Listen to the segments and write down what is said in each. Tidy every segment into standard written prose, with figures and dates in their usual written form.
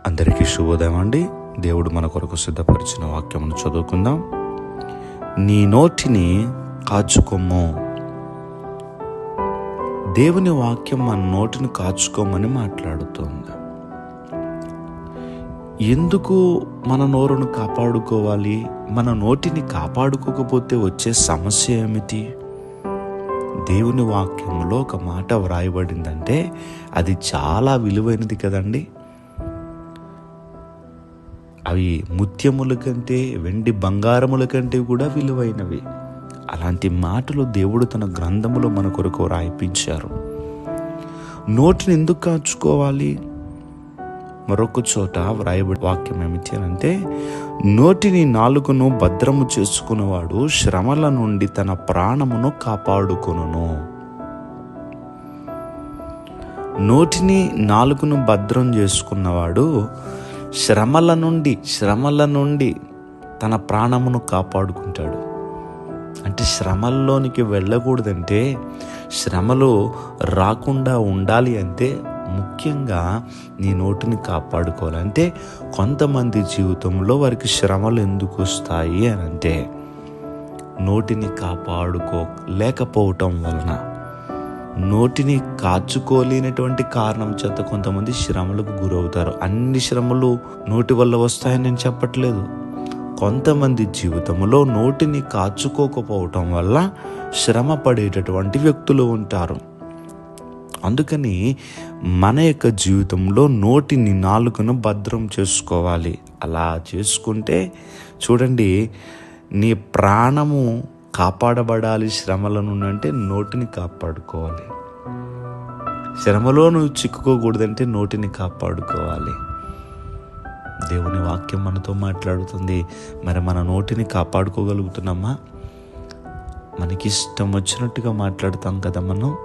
అందరికీ శుభోదయం అండి. దేవుడు మన కొరకు సిద్ధపరిచిన వాక్యమును చదువుకుందాం. నీ నోటిని కాచుకోము. దేవుని వాక్యం మన నోటిని కాచుకోమని మాట్లాడుతుంది. ఎందుకు మన నోరును కాపాడుకోవాలి? మన నోటిని కాపాడుకోకపోతే వచ్చే సమస్య ఏమిటి? దేవుని వాక్యంలో ఒక మాట వ్రాయబడిందంటే అది చాలా విలువైనది కదండి. అవి ముత్యముల కంటే, వెండి బంగారముల కంటే కూడా విలువైనవి. అలాంటి మాటలు దేవుడు తన గ్రంథములో మన కొరకు రాయిపించారు. నోటిని ఎందుకు కాచుకోవాలి? మరొక చోట వ్రాయబడి వాక్యం ఏమిటి అంటే, నోటిని నాలుకను భద్రము చేసుకున్నవాడు శ్రమల నుండి తన ప్రాణమును కాపాడుకొనును. నోటిని నాలుకను భద్రం చేసుకున్నవాడు శ్రమల నుండి తన ప్రాణమును కాపాడుకుంటాడు. అంటే శ్రమల్లోనికి వెళ్ళకూడదంటే, శ్రమలు రాకుండా ఉండాలి అంటే ముఖ్యంగా నీ నోటిని కాపాడుకోవాలంటే, కొంతమంది జీవితంలో వారికి శ్రమలు ఎందుకు వస్తాయి అని అంటే నోటిని కాపాడుకోలేకపోవటం వలన, నోటిని కాచుకోలేనటువంటి కారణం చేత కొంతమంది శ్రమలకు గురవుతారు. అన్ని శ్రమలు నోటి వల్ల వస్తాయని నేను చెప్పట్లేదు. కొంతమంది జీవితంలో నోటిని కాచుకోకపోవటం వల్ల శ్రమ పడేటటువంటి వ్యక్తులు ఉంటారు. అందుకని మన యొక్క జీవితంలో నోటిని నాలుకను భద్రం చేసుకోవాలి. అలా చేసుకుంటే చూడండి, నీ ప్రాణము కాపాడబడాలి. శ్రమల నుండి అంటే నోటిని కాపాడుకోవాలి. శ్రమలో నువ్వు చిక్కుకోకూడదంటే నోటిని కాపాడుకోవాలి. దేవుని వాక్యం మనతో మాట్లాడుతుంది. మరి మన నోటిని కాపాడుకోగలుగుతున్నామా? మనకిష్టం వచ్చినట్టుగా మాట్లాడతాం కదా. మనం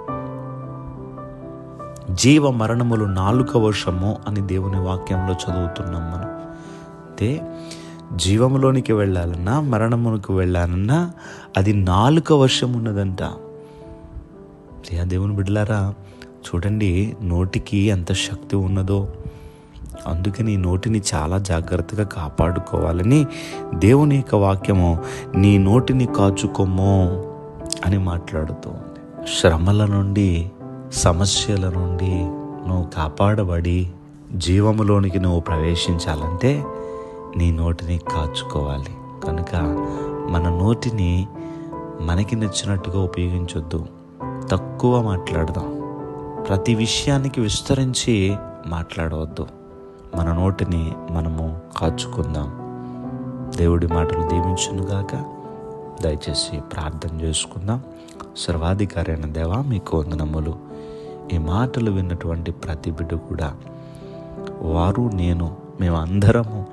జీవ మరణములు నాలుక వశము అని దేవుని వాక్యంలో చదువుతున్నాం. మనం అంటే జీవములోనికి వెళ్ళాలన్నా, మరణమునికి వెళ్ళాలన్నా అది నాలుక వశం ఉన్నదంట. దేవుని బిడ్డలారా, చూడండి నోటికి ఎంత శక్తి ఉన్నదో. అందుకని నోటిని చాలా జాగ్రత్తగా కాపాడుకోవాలని దేవుని యొక్క వాక్యము నీ నోటిని కాచుకోము అని మాట్లాడుతూ ఉంది. శ్రమల నుండి, సమస్యల నుండి నువ్వు కాపాడబడి జీవములోనికి నువ్వు ప్రవేశించాలంటే నీ నోటిని కాచుకోవాలి. కనుక మన నోటిని మనకి నచ్చినట్టుగా ఉపయోగించొద్దు. తక్కువ మాట్లాడదాం. ప్రతి విషయానికి విస్తరించి మాట్లాడవద్దు. మన నోటిని మనము కాచుకుందాం. దేవుడి మాటలు దీవించునుగాక. దయచేసి ప్రార్థన చేసుకుందాం. సర్వాధికారి అయిన దేవా, మీకు వందనములు. ఈ మాటలు విన్నటువంటి ప్రతి బిడ్డ కూడా వారు, మేమందరము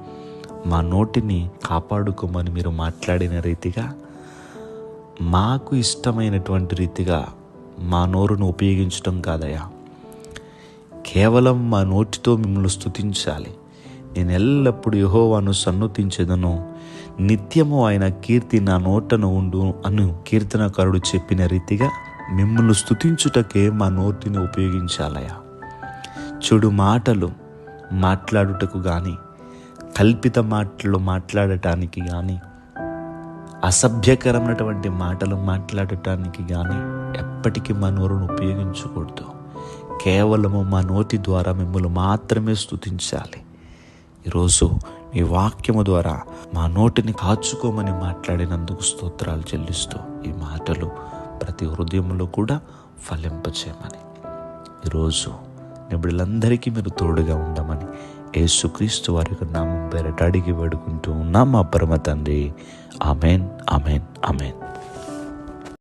మా నోటిని కాపాడుకోమని మీరు మాట్లాడిన రీతిగా, మాకు ఇష్టమైనటువంటి రీతిగా మా నోరును ఉపయోగించడం కాదయ్యా, కేవలం మా నోటితో మిమ్మల్ని స్తుతించాలి. నేను ఎల్లప్పుడూ యెహోవాను సన్నుతించెదను, నిత్యము ఆయన కీర్తి నా నోటను ఉండు అను కీర్తనకారుడు చెప్పిన రీతిగా మిమ్మల్ని స్తుతించుటకే మా నోటిని ఉపయోగించాలయ్యా. చెడు మాటలు మాట్లాడుటకు కానీ, కల్పిత మాటలు మాట్లాడటానికి కానీ, అసభ్యకరమైనటువంటి మాటలు మాట్లాడటానికి కానీ ఎప్పటికీ మా నోరును ఉపయోగించకూడదు. కేవలము మా నోటి ద్వారా మిమ్మల్ని మాత్రమే స్తుతించాలి. ఈరోజు మీ వాక్యము ద్వారా మా నోటిని కాచుకోమని మాట్లాడినందుకు స్తోత్రాలు చెల్లిస్తూ ఈ మాటలు ప్రతి హృదయంలో కూడా ఫలింపచేయమని, ఈరోజు నిబిడలందరికీ మీరు తోడుగా ఉండమని యేసుక్రీస్తు వారి నామం పేరట అడిగి వేడుకుంటూ ఉన్నాం మా పరమ తండ్రి. Amen, amen, amen.